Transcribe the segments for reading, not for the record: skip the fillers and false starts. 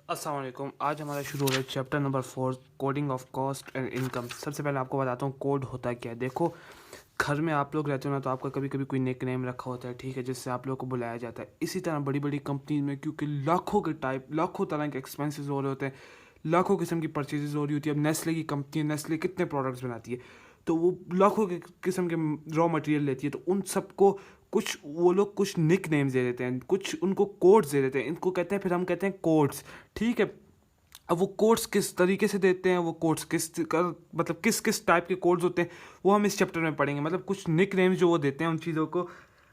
अस्सलाम वालेकुम। आज हमारा शुरू हो रहा है chapter number 4 coding of cost and income. सबसे पहले आपको बताता हूँ कोड होता क्या है। देखो, घर में आप लोग रहते हो ना, तो आपका कभी कभी कोई निक नेम रखा होता है, ठीक है, जिससे आप लोगों को बुलाया जाता है। इसी तरह बड़ी बड़ी कंपनी में, क्योंकि लाखों के टाइप, लाखों तरह के एक्सपेंसेस हो रहे होते हैं, लाखों किस्म की परचेजेज हो रही होती है। अब नेस्ले की कंपनी है, नेस्ले कितने प्रोडक्ट्स बनाती है, तो वो लाखों के किस्म के रॉ मटेरियल लेती है। तो उन सबको कुछ वो लोग कुछ निक नेम्स दे देते हैं, कुछ उनको कोड्स दे देते हैं। इनको कहते हैं, फिर हम कहते हैं कोड्स, ठीक है। अब वो कोड्स किस तरीके से देते हैं, वो कोड्स मतलब किस किस टाइप के कोड्स होते हैं, वो हम इस चैप्टर में पढ़ेंगे। मतलब कुछ निक नेम्स जो वो देते हैं उन चीज़ों को,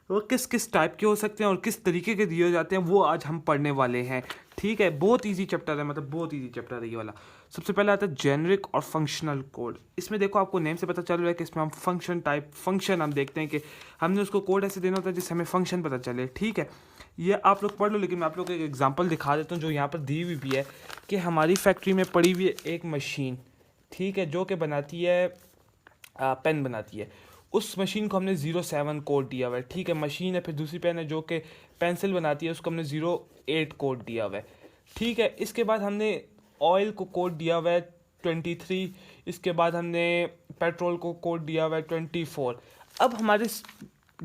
वो किस किस टाइप के हो सकते हैं और किस तरीके के दिए जाते हैं, वो आज हम पढ़ने वाले हैं, ठीक है। बहुत इजी चैप्टर है, मतलब बहुत इजी चैप्टर है ये वाला। सबसे पहले आता है जेनरिक और फंक्शनल कोड। इसमें देखो, आपको नेम से पता चल रहा है कि इसमें हम फंक्शन हम देखते हैं कि हमने उसको कोड ऐसे देना होता है जिससे हमें फंक्शन पता चले, ठीक है। ये आप लोग पढ़ लो, लेकिन मैं आप लोग को एक एग्जांपल दिखा देता हूँ जो यहाँ पर दी हुई भी है कि हमारी फैक्ट्री में पड़ी हुई है एक मशीन, ठीक है, जो कि बनाती है पेन बनाती है। उस मशीन को हमने 07 कोड दिया हुआ है, ठीक है। मशीन है, फिर दूसरी पेन है जो कि पेंसिल बनाती है, उसको हमने 08 कोड दिया हुआ है, ठीक है। इसके बाद हमने ऑयल को कोड दिया हुआ है 23। इसके बाद हमने पेट्रोल को कोड दिया हुआ है 24। अब हमारे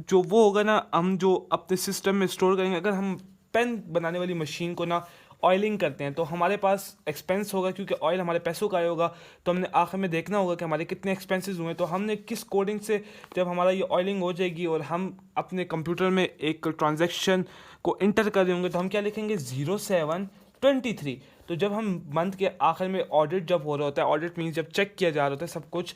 जो वो होगा ना, हम जो अपने सिस्टम में स्टोर करेंगे, अगर हम पेन बनाने वाली मशीन को ना ऑयलिंग करते हैं तो हमारे पास एक्सपेंस होगा, क्योंकि ऑयल हमारे पैसों का आया होगा। तो हमने आखिर में देखना होगा कि हमारे कितने एक्सपेंसेस हुए। तो हमने किस कोडिंग से, जब हमारा ये ऑयलिंग हो जाएगी और हम अपने कंप्यूटर में एक ट्रांजैक्शन को इंटर कर रहे होंगे, तो हम क्या लिखेंगे 0723। तो जब हम मंथ के आखिर में ऑडिट जब हो रहा होता है, ऑडिट मीन्स जब चेक किया जा रहा होता है, सब कुछ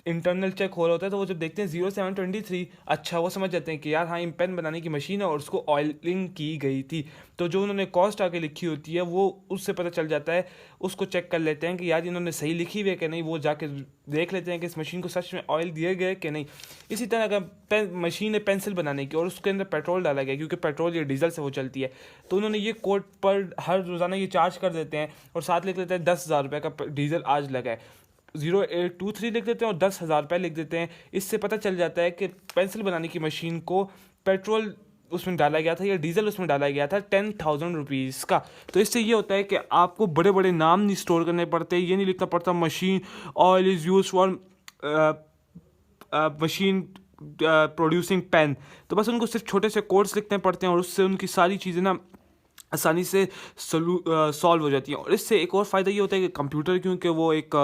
इंटरनल चेक हो रहा होता है, तो वो जब देखते हैं 0723, अच्छा वो समझ जाते हैं कि यार हाँ, ये पेन बनाने की मशीन है और उसको ऑयलिंग की गई थी। तो जो उन्होंने कॉस्ट आके लिखी होती है, वो उससे पता चल जाता है। उसको चेक कर लेते हैं कि यार इन्होंने सही लिखी हुई है कि नहीं, वो जाके देख लेते हैं कि इस मशीन को सच में ऑयल दिए गए कि नहीं। इसी तरह अगर मशीन है पेंसिल बनाने की और उसके अंदर पेट्रोल डाला गया, क्योंकि पेट्रोल या डीजल से वो चलती है, तो उन्होंने ये कोड पर हर रोज़ाना ये चार्ज कर देते हैं और साथ लिख लेते हैं 10,000 रुपये का डीजल आज लगा है। 0823 लिख देते हैं और 10,000 रुपये लिख देते हैं। इससे पता चल जाता है कि पेंसिल बनाने की मशीन को पेट्रोल उसमें डाला गया था या डीजल उसमें डाला गया था 10,000 रुपीज़ का। तो इससे ये होता है कि आपको बड़े बड़े नाम नहीं स्टोर करने पड़ते, ये नहीं लिखना पड़ता machine oil is use for machine producing pen. तो बस उनको सिर्फ छोटे से कोड्स लिखने पड़ते हैं और उससे उनकी सारी चीज़ें ना आसानी से सॉल्व हो जाती हैं। और इससे एक और फ़ायदा ये होता है कि कंप्यूटर, क्योंकि वो एक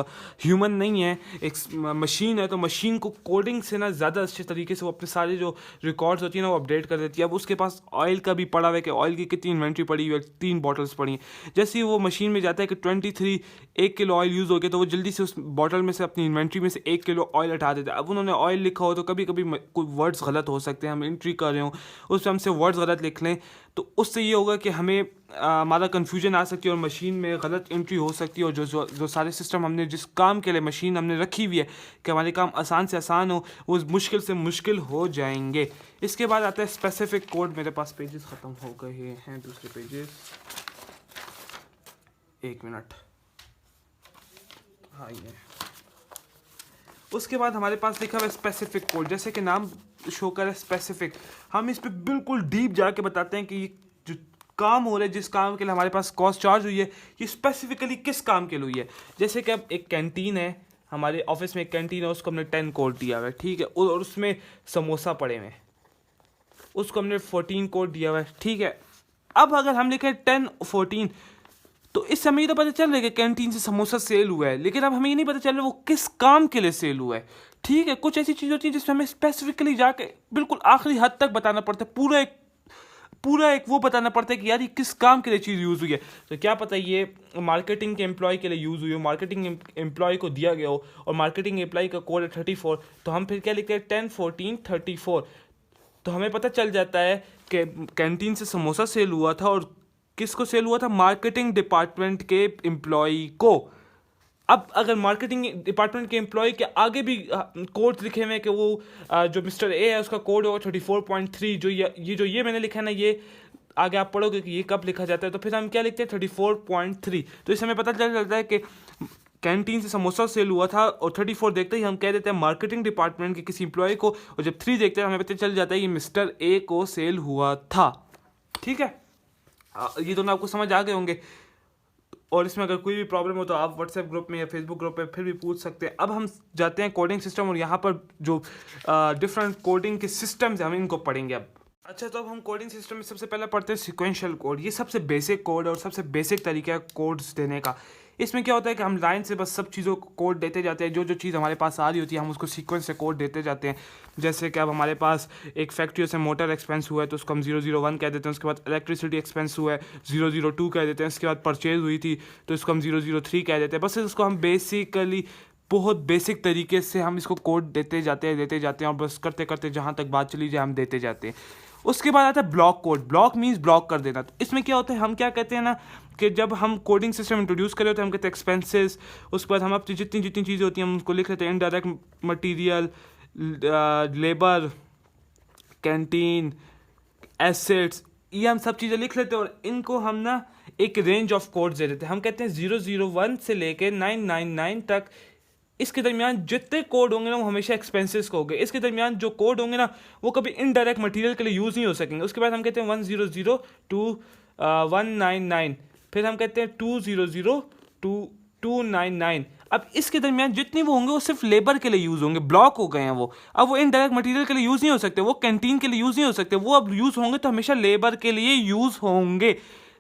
ह्यूमन नहीं है, एक मशीन है, तो मशीन को कोडिंग से ना ज़्यादा अच्छे तरीके से वो अपने सारे जो रिकॉर्ड्स होती हैं ना, वो अपडेट कर देती है। अब उसके पास ऑयल का भी पड़ा हुआ है कि ऑयल की कितनी इन्वेंट्री पड़ी हुई है, 3 बॉटल्स पड़ी हैं। जैसे ही वो मशीन में जाता है कि 23 1 किलो ऑयल यूज़ हो गया, तो वो जल्दी से उस बॉटल में से अपनी इन्वेंट्री में से 1 किलो ऑयल हटा देता है। अब उन्होंने ऑयल लिखा हो तो कभी कभी कोई वर्ड्स गलत हो सकते हैं, हम एंट्री कर रहे हो उस पर हमसे वर्ड्स गलत लिख लें, तो उससे ये होगा कि हमें हमारा कन्फ्यूजन आ सकती है और मशीन में गलत एंट्री हो सकती है। और जो सारे सिस्टम हमने जिस काम के लिए मशीन हमने रखी हुई है कि हमारे काम आसान से आसान हो, वो मुश्किल से मुश्किल हो जाएंगे। इसके बाद आता है स्पेसिफिक कोड। मेरे पास पेजेस ख़त्म हो गए हैं, दूसरे पेजेस, एक मिनट, हाँ ये। उसके बाद हमारे पास लिखा हुआ है स्पेसिफिक कोड। जैसे कि नाम शो कर है स्पेसिफिक, हम इस पर बिल्कुल डीप जाके बताते हैं कि ये जो काम हो रहा है, जिस काम के लिए हमारे पास कॉस्ट चार्ज हुई है, ये स्पेसिफिकली किस काम के लिए हुई है। जैसे कि अब एक कैंटीन है, हमारे ऑफिस में एक कैंटीन है, उसको हमने 10 कोड दिया हुआ है, ठीक है, और उसमें समोसा पड़े हुए हैं, उसको हमने 14 कोड दिया हुआ है, ठीक है। अब अगर हम लिखें 10 14, तो इस समय तो पता चल रहा है कि कैंटीन से समोसा सेल हुआ है, लेकिन अब हमें ये नहीं पता चल रहा वो किस काम के लिए सेल हुआ है, ठीक है। कुछ ऐसी चीज़ होती है जिसमें हमें स्पेसिफिकली जाके बिल्कुल आखिरी हद तक बताना पड़ता है, पूरा एक वो बताना पड़ता है कि यार ये किस काम के लिए चीज़ यूज़ हुई है। तो क्या पता ये मार्केटिंग के एम्प्लॉय के लिए यूज़ हुई हो, मार्केटिंग एम्प्लॉय को दिया गया हो, और मार्केटिंग एम्प्लॉय का कोड है 34, तो हम फिर क्या लिखते हैं 10 14 34। तो हमें पता चल जाता है कि कैंटीन से समोसा सेल हुआ था और किसको सेल हुआ था, मार्केटिंग डिपार्टमेंट के एम्प्लॉय को। अब अगर मार्केटिंग डिपार्टमेंट के एम्प्लॉय के आगे भी कोड लिखे हुए हैं कि वो जो मिस्टर ए है उसका कोड होगा 34.3, जो ये मैंने लिखा है ना, ये आगे आप पढ़ोगे कि ये कब लिखा जाता है, तो फिर हम क्या लिखते हैं 34.3। तो इससे हमें पता चल जाता है कि कैंटीन से समोसा सेल हुआ था, और 34 देखते ही हम कह देते हैं मार्केटिंग डिपार्टमेंट के किसी एम्प्लॉय को, और जब 3 देखते हैं हमें पता चल जाता है ये मिस्टर ए को सेल हुआ था, ठीक है। ये दोनों आपको समझ आ गए होंगे। और इसमें अगर कोई भी प्रॉब्लम हो तो आप व्हाट्सएप ग्रुप में या फेसबुक ग्रुप पे फिर भी पूछ सकते हैं। अब हम जाते हैं कोडिंग सिस्टम और यहाँ पर जो डिफरेंट कोडिंग के सिस्टम्स हैं हम इनको पढ़ेंगे अब। अच्छा, तो अब हम कोडिंग सिस्टम में सबसे पहले पढ़ते हैं सिक्वेंशियल कोड। ये सबसे बेसिक कोड है और सबसे बेसिक तरीका है कोड्स देने का। इसमें क्या होता है कि हम लाइन से बस सब चीज़ों को कोड देते जाते हैं, जो जो चीज़ हमारे पास आ रही होती है हम उसको सीक्वेंस से कोड देते जाते हैं। जैसे कि अब हमारे पास एक फैक्ट्री से मोटर एक्सपेंस हुआ है तो उसको हम 001 कह देते हैं, उसके बाद इलेक्ट्रिसिटी एक्सपेंस हुआ है 002 कह देते हैं, उसके बाद परचेज हुई थी तो इसको हम 003 कह देते हैं। बस इसको हम बेसिकली बहुत बेसिक तरीके से हम इसको कोड देते जाते हैं और बस करते करते जहाँ तक बात चली जाए हम देते जाते हैं। उसके बाद आता है block code. Block means block कर देना। तो इसमें क्या होता है, हम क्या कहते हैं ना कि जब हम कोडिंग सिस्टम इंट्रोड्यूस कर रहे होते हैं हम कहते हैं एक्सपेंसेस, उसके बाद हम अपनी जितनी जितनी चीज़ें होती हैं हम उसको लिख लेते हैं, indirect material, labour, canteen, assets, ये हम सब चीज़ें लिख लेते हैं और इनको हम ना एक रेंज ऑफ कोड्स दे देते हैं। हम कहते हैं 001 से लेके 999 तक इसके दरमियान जितने कोड होंगे ना वो हमेशा एक्सपेंसेस को होंगे। इसके दरमियान जो कोड होंगे ना वो कभी इनडायरेक्ट मटेरियल के लिए यूज़ नहीं हो सकेंगे। उसके बाद हम कहते हैं 100 टू 199, फिर हम कहते हैं 200 टू 299। अब इसके दरमियान जितनी वो होंगे वो सिर्फ लेबर के लिए यूज़ होंगे, ब्लॉक हो गए हैं वो। अब वो इनडायरेक्ट मटेरियल के लिए यूज़ नहीं हो सकते, वो कैंटीन के लिए यूज़ नहीं हो सकते, वो अब यूज़ होंगे तो हमेशा लेबर के लिए यूज़ होंगे।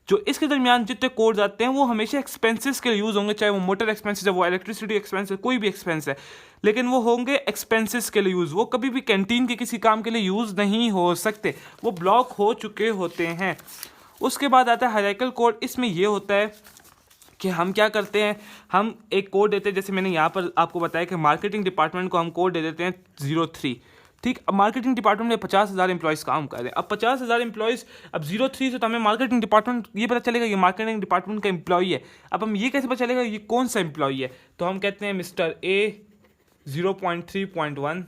जो इसके दरमियान जितने कोड्स आते हैं वो हमेशा एक्सपेंसेस के लिए यूज़ होंगे, चाहे वो मोटर एक्सपेंसेस है, वो इलेक्ट्रिसिटी एक्सपेंस है, कोई भी एक्सपेंस है, लेकिन वो होंगे एक्सपेंसेस के लिए यूज़। वो कभी भी कैंटीन के किसी काम के लिए यूज़ नहीं हो सकते, वो ब्लॉक हो चुके होते हैं। उसके बाद आता है हायरार्किकल कोड। इसमें ये होता है कि हम क्या करते हैं, हम एक कोड देते हैं, जैसे मैंने यहाँ पर आपको बताया कि मार्केटिंग डिपार्टमेंट को हम कोड दे देते हैं 03। ठीक, अब मार्केटिंग डिपार्टमेंट में 50,000 एम्प्लॉयज़ काम कर रहे हैं। अब 50,000 एम्प्लॉयज़, अब 03 से तो हमें मार्केटिंग डिपार्टमेंट ये पता चलेगा ये मार्केटिंग डिपार्टमेंट का एम्प्लॉई है। अब हम ये कैसे पता चलेगा ये कौन सा एम्प्लॉई है, तो हम कहते हैं mister A 0.3.1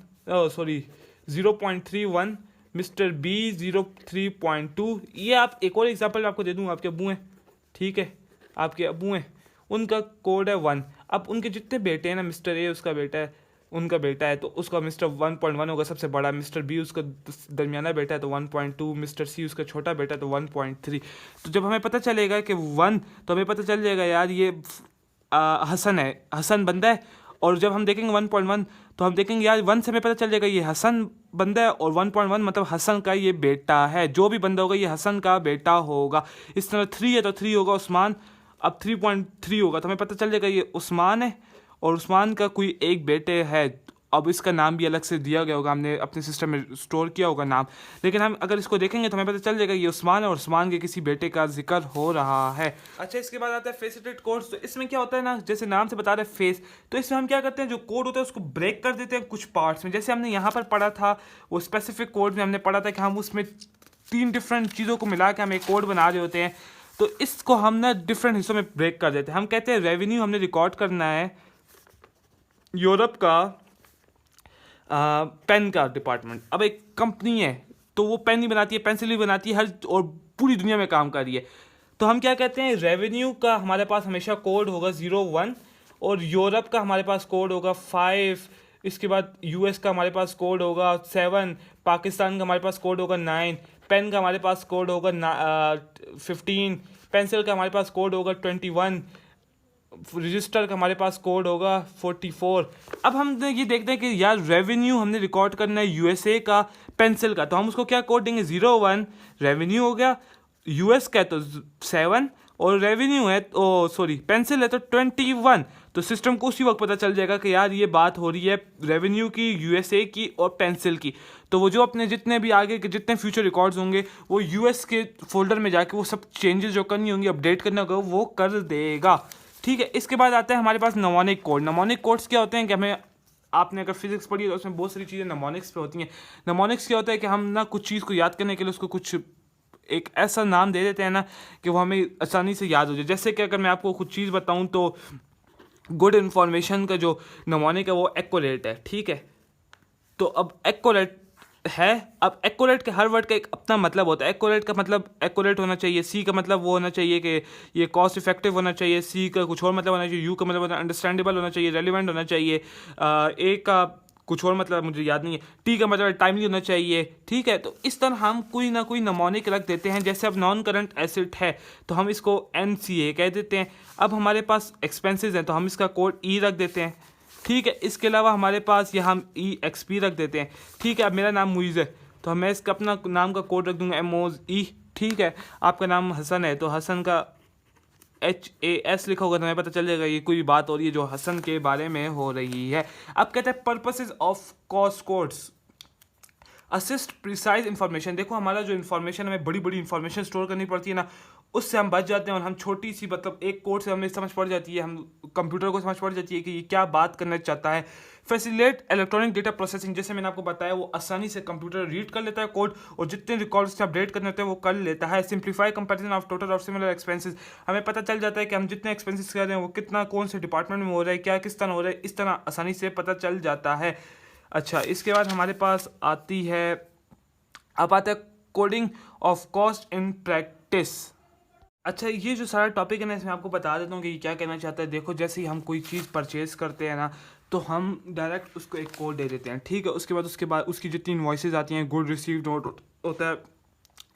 sorry 0.31, mister B 03.2। ये आप एक और एग्जाम्पल आपको दे दूँ, आपके अबू हैं, ठीक है, आपके अबू हैं, उनका कोड है 1। अब उनके जितने बेटे हैं ना, मिस्टर ए उसका बेटा है, उनका बेटा है तो उसका मिस्टर 1.1 होगा सबसे बड़ा, मिस्टर बी उसका दरमियाना बेटा है तो 1.2, मिस्टर सी उसका छोटा बेटा है तो 1.3। तो जब हमें पता चलेगा कि 1, तो हमें पता चल जाएगा यार ये हसन है, हसन बंदा है। और जब हम देखेंगे 1.1 तो हम देखेंगे यार 1 से हमें पता चल जाएगा ये हसन बंदा है, और 1.1 मतलब हसन का ये बेटा है। जो भी बंदा होगा ये हसन का बेटा होगा। इस तरह 3 है तो 3 होगा उस्मान। अब 3.3 होगा तो हमें पता चल जाएगा ये उस्मान है और उस्मान का कोई एक बेटे है। अब इसका नाम भी अलग से दिया गया होगा, हमने अपने सिस्टम में स्टोर किया होगा नाम, लेकिन हम अगर इसको देखेंगे तो हमें पता चल जाएगा ये उस्मान है और उस्मान के किसी बेटे का जिक्र हो रहा है। अच्छा, इसके बाद आता है फेसिटेड कोड्स। तो इसमें क्या होता है ना, जैसे नाम से बता रहे हैं फेस, तो इसमें हम क्या करते हैं जो कोड होता है उसको ब्रेक कर देते हैं कुछ पार्ट्स में। जैसे हमने यहाँ पर पढ़ा था वो स्पेसिफिक कोड में हमने पढ़ा था कि हम उसमें 3 डिफरेंट चीज़ों को मिला के हम एक कोड बना रहे होते हैं, तो इसको हम ना डिफरेंट हिस्सों में ब्रेक कर देते हैं। हम कहते हैं रेवेन्यू हमने रिकॉर्ड करना है यूरोप का पेन का डिपार्टमेंट। अब एक कंपनी है तो वो पेन ही बनाती है, पेंसिल ही बनाती है, हर और पूरी दुनिया में काम कर रही है। तो हम क्या कहते हैं, रेवेन्यू का हमारे पास हमेशा कोड होगा 01, और यूरोप का हमारे पास कोड होगा 5, इसके बाद यूएस का हमारे पास कोड होगा 7, पाकिस्तान का हमारे पास कोड होगा 9, पेन का हमारे पास कोड होगा 15, पेंसिल का हमारे पास कोड होगा 21, रजिस्टर का हमारे पास कोड होगा 44। अब हम ये देखते हैं कि यार रेवेन्यू हमने रिकॉर्ड करना है यूएसए का पेंसिल का, तो हम उसको क्या कोड देंगे 01, रेवेन्यू हो गया, यूएस का है तो 7, और रेवेन्यू है पेंसिल है तो 21। तो सिस्टम को उसी वक्त पता चल जाएगा कि यार ये बात हो रही है रेवेन्यू की, यूएसए की और पेंसिल की। तो वो जो अपने जितने भी आगे के जितने फ्यूचर रिकॉर्ड्स होंगे वो यूएस के फोल्डर में जाके वो सब चेंजेस जो करनी होंगी, अपडेट करना होगा, वो कर देगा। ठीक है, इसके बाद आता है हमारे पास नमोनिक कोड। नमोनिक कोड्स क्या होते हैं कि हमें, आपने अगर फिजिक्स पढ़ी है तो उसमें बहुत सारी चीज़ें नमोनिक्स पे होती हैं। नमोनिक्स क्या होता है कि हम ना कुछ चीज़ को याद करने के लिए उसको कुछ एक ऐसा नाम दे देते हैं ना कि वो हमें आसानी से याद हो जाए। जैसे कि अगर मैं आपको कुछ चीज़ बताऊं तो गुड इन्फॉर्मेशन का जो नमोनिक है वो एक्यूरेट है, ठीक है। तो अब एक्यूरेट है, अब एक्यूरेट के हर वर्ड का एक अपना मतलब होता है। एक्यूरेट का मतलब एक्यूरेट होना चाहिए, सी का मतलब वो होना चाहिए कि ये कॉस्ट इफेक्टिव होना चाहिए, सी का कुछ और मतलब होना चाहिए, यू का मतलब अंडरस्टैंडेबल होना चाहिए, रेलिवेंट होना चाहिए, ए का कुछ और मतलब मुझे याद नहीं है। टी का मतलब टाइमली होना चाहिए, ठीक है। तो इस तरह हम कोई ना कोई नमोनिक रख देते हैं। जैसे अब नॉन करंट एसेट है तो हम इसको NCA कह देते हैं। अब हमारे पास एक्सपेंसेस हैं तो हम इसका कोड E रख देते हैं, ठीक है। इसके अलावा हमारे पास यहाँ हम EXP रख देते हैं, ठीक है। अब मेरा नाम मुइज़ है तो मैं इसका अपना नाम का कोड रख दूंगा MOZE, ठीक है। आपका नाम हसन है तो हसन का HAS लिखा होगा तो हमें पता चल जाएगा ये कोई बात हो रही है जो हसन के बारे में हो रही है। अब कहते हैं purposes of cost codes assist precise information. देखो हमारा जो इन्फॉर्मेशन, हमें बड़ी बड़ी इन्फॉर्मेशन स्टोर करनी पड़ती है ना, उससे हम बच जाते हैं और हम छोटी सी मतलब एक कोड से हमें समझ पड़ जाती है, हम कंप्यूटर को समझ पड़ जाती है कि ये क्या बात करना चाहता है। फैसिलिटेट इलेक्ट्रॉनिक डेटा प्रोसेसिंग, जैसे मैंने आपको बताया वो आसानी से कंप्यूटर रीड कर लेता है कोड और जितने रिकॉर्ड्स से अपडेट करने होते हैं वो कर लेता है। Simplify comparison of total of similar expenses, हमें पता चल जाता है कि हम जितने एक्सपेंसेस कर रहे हैं वो कितना कौन से डिपार्टमेंट में हो रहा है, क्या किस तरह हो रहा है, इस तरह आसानी से पता चल जाता है। अच्छा, इसके बाद हमारे पास आती है, अब आता है coding of cost in practice. अच्छा, ये जो सारा टॉपिक है ना इसमें आपको बता देता हूँ कि क्या कहना चाहता है। देखो जैसे ही हम कोई चीज़ परचेज करते हैं ना तो हम डायरेक्ट उसको एक कोड दे देते हैं, ठीक है। उसके बाद उसकी जितनी इनवॉइसेज आती हैं, गुड रिसीव्ड नोट होता है,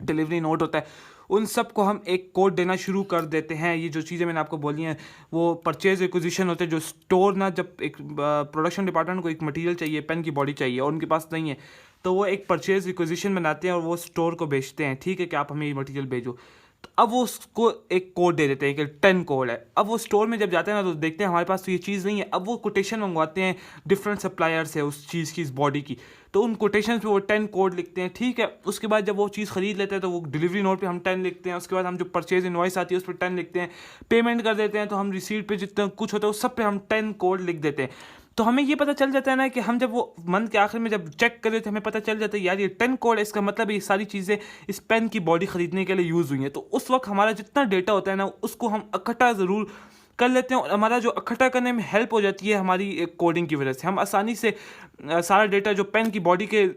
डिलीवरी नोट होता है, उन सब को हम एक कोड देना शुरू कर देते हैं। ये जो चीज़ें मैंने आपको बोली हैं वो परचेज एक्विजिशन होते हैं, जो स्टोर ना, जब एक प्रोडक्शन डिपार्टमेंट को एक मटेरियल चाहिए, पेन की बॉडी चाहिए और उनके पास नहीं है तो वो एक परचेज रिक्विजिशन बनाते हैं और वो स्टोर को बेचते हैं, ठीक है, कि आप हमें ये मटेरियल भेजो। तो अब वो उसको एक कोड दे देते हैं कि 10 कोड है। अब वो स्टोर में जब जाते हैं ना तो देखते हैं हमारे पास तो ये चीज़ नहीं है। अब वो कोटेशन मंगवाते हैं डिफरेंट सप्लायर से उस चीज़ की, इस बॉडी की, तो उन कोटेशन पे वो 10 कोड लिखते हैं, ठीक है। उसके बाद जब वो चीज़ खरीद लेते हैं तो वो डिलीवरी नोट पे हम 10 लिखते हैं। उसके बाद हम जो परचेज इनवॉइस आती है उस पर 10 लिखते हैं। पेमेंट कर देते हैं तो हम रिसीट पे जितना कुछ होता है उस सब पे हम 10 कोड लिख देते हैं। तो हमें ये पता चल जाता है ना कि हम जब वो मंथ के आखिर में जब चेक कर रहे थे हमें पता चल जाता है यार ये 10 कोड है, इसका मतलब ये सारी चीज़ें इस पेन की बॉडी खरीदने के लिए यूज़ हुई हैं। तो उस वक्त हमारा जितना डेटा होता है ना उसको हम इकट्ठा ज़रूर कर लेते हैं और हमारा जो इकट्ठा करने में हेल्प हो जाती है हमारी कोडिंग की वजह से। हम आसानी से सारा डेटा जो पेन की बॉडी के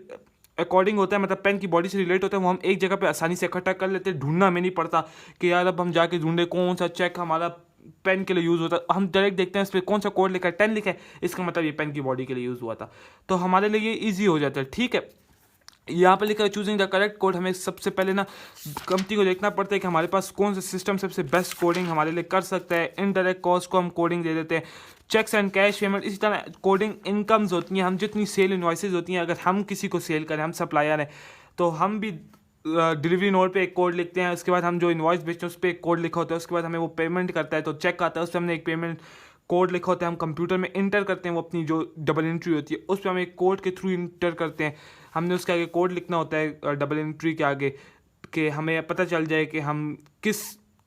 अकॉर्डिंग होता है, मतलब पेन की बॉडी से रिलेट होता है, वो हम एक जगह पे आसानी से इकट्ठा कर लेते हैं। ढूंढना हमें नहीं पड़ता कि यार अब हम जाके ढूंढे कौन सा चेक हमारा पेन के लिए यूज़ होता है। हम डायरेक्ट देखते हैं इस पर कौन सा कोड लिखा है, 10 लिखा है, इसका मतलब ये पेन की बॉडी के लिए यूज़ हुआ था। तो हमारे लिए ये ईजी हो जाता है, ठीक है। यहाँ पर लिखा है चूजिंग द करेक्ट कोड। हमें सबसे पहले ना कंपनी को देखना पड़ता है कि हमारे पास कौन सा सिस्टम सबसे बेस्ट कोडिंग हमारे लिए कर सकता है। इनडायरेक्ट कॉस्ट को हम कोडिंग दे देते हैं, चेक्स एंड कैश पेमेंट, इसी तरह कोडिंग इनकम्स होती हैं, हम जितनी सेल इनवॉइसेज होती हैं, अगर हम किसी को सेल करें, हम सप्लायर हैं तो हम भी डिलीवरी नोट पे एक कोड लिखते हैं। उसके बाद हम जो इनवॉइस बेचते हैं उस पर एक कोड लिखा होता है। उसके बाद हमें वो पेमेंट करता है तो चेक आता है, उस पर हमने एक पेमेंट कोड लिखा होता है, हम कंप्यूटर में इंटर करते हैं, वो अपनी जो डबल एंट्री होती है उस पर हम एक कोड के थ्रू इंटर करते हैं। हमने उसके आगे कोड लिखना होता है डबल एंट्री के आगे, कि हमें पता चल जाए कि हम किस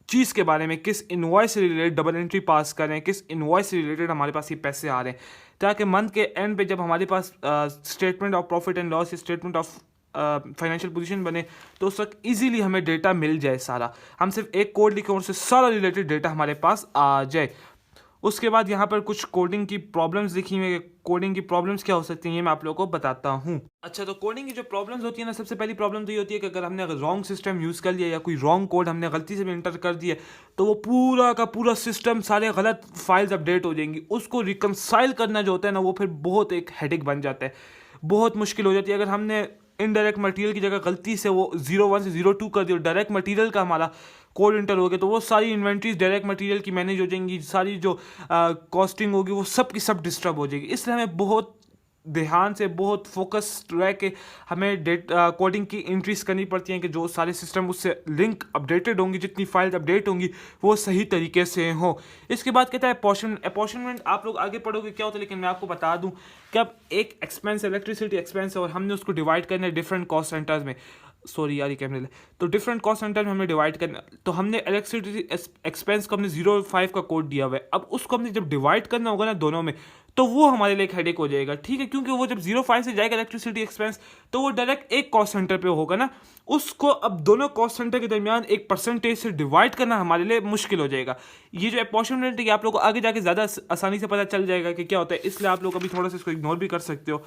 चीज़ के बारे में, किस इनवॉइस से रिलेटेड डबल एंट्री पास कर रहे हैं, किस इनवॉइस से रिलेटेड हमारे पास ये पैसे आ रहे हैं, ताकि मंथ के एंड पे जब हमारे पास statement of profit and loss, statement of financial position बने तो उस वक्त ईजिली हमें डेटा मिल जाए सारा। हम सिर्फ एक कोड लिखें और उससे सारा रिलेटेड डेटा हमारे पास आ जाए। उसके बाद यहाँ पर कुछ कोडिंग की प्रॉब्लम्स लिखी हुई है। कोडिंग की प्रॉब्लम्स क्या हो सकती हैं ये मैं आप लोगों को बताता हूँ। अच्छा, तो कोडिंग की जो प्रॉब्लम्स होती है ना, सबसे पहली प्रॉब्लम तो ये होती है कि अगर हमने रॉन्ग सिस्टम यूज़ कर लिया या कोई रॉन्ग कोड हमने गलती से भी इंटर कर दिया तो वो पूरा का पूरा सिस्टम, सारे गलत फाइल्स अपडेट हो जाएंगी। उसको रिकनसाइल करना जो होता है ना वो फिर बहुत एक हेडेक बन जाता है, बहुत मुश्किल हो जाती है। अगर हमने इनडायरेक्ट मटेरियल की जगह गलती से वो 01 से 02 कर दिया और डायरेक्ट मटेरियल का हमारा कोड इंटर हो गया तो वो सारी इन्वेंट्रीज डायरेक्ट मटेरियल की मैनेज हो जाएंगी, सारी जो कॉस्टिंग होगी वो सब की सब डिस्टर्ब हो जाएगी। इसलिए हमें बहुत ध्यान से, बहुत फोकस रह के हमें कोडिंग की एंट्रीज करनी पड़ती हैं कि जो सारे सिस्टम उससे लिंक अपडेटेड होंगी, जितनी फाइल्स अपडेट होंगी वो सही तरीके से हो। इसके बाद कहता है अपॉर्शनमेंट। अपॉर्शनमेंट आप लोग आगे पढ़ोगे क्या होता है, लेकिन मैं आपको बता दूं कि अब एक एक्सपेंस, इलेक्ट्रिसिटी एक्सपेंस है और हमने उसको डिवाइड करना है डिफरेंट कॉस्ट सेंटर्स में। सॉरी यार, ये कैमरे तो डिफरेंट कॉस्ट सेंटर में हमें डिवाइड करना, तो हमने इलेक्ट्रिसिटी एक्सपेंस को हमने 05 का कोड दिया हुआ है। अब उसको हमने जब डिवाइड करना होगा ना दोनों में तो वो हमारे लिए एक हेडेक हो जाएगा, ठीक है, क्योंकि वो जब 05 से जाएगा इलेक्ट्रिसिटी एक्सपेंस तो वो डायरेक्ट एक कॉस्ट सेंटर पे होगा ना, उसको अब दोनों कॉस्ट सेंटर के दरमियान एक परसेंटेज से डिवाइड करना हमारे लिए मुश्किल हो जाएगा। ये जो अपॉर्चुनिटी है कि आप लोग को आगे जाके ज़्यादा आसानी से पता चल जाएगा कि क्या होता है, इसलिए आप लोग अभी थोड़ा सा इसको इग्नोर भी कर सकते हो।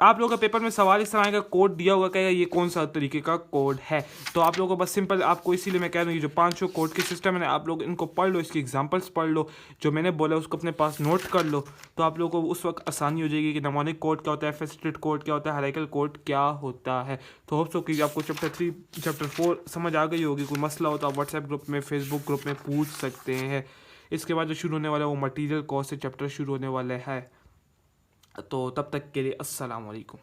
आप लोगों का पेपर में सवाल इस तरह का कोड दिया होगा कि ये कौन सा तरीके का कोड है। तो आप लोगों को बस सिंपल, आपको इसीलिए मैं कह रहा हूँ ये जो 5 कोड के सिस्टम है ना, आप लोग इनको पढ़ लो, इसकी एग्जांपल्स पढ़ लो, जो मैंने बोला उसको अपने पास नोट कर लो, तो आप लोगों को उस वक्त आसानी हो जाएगी कि नमोनिक कोड क्या होता है, फेस्टेड कोड क्या होता है, हायरार्किकल कोड क्या होता है। तो होप सो कि आपको चैप्टर 3 चैप्टर 4 समझ आ गई होगी। कोई मसला हो तो आप व्हाट्सएप ग्रुप में, फेसबुक ग्रुप में पूछ सकते हैं। इसके बाद जो शुरू होने वाला है वो मटीरियल कॉस्ट से चैप्टर शुरू होने वाला है। तो तब तक के लिए अस्सलाम वालेकुम।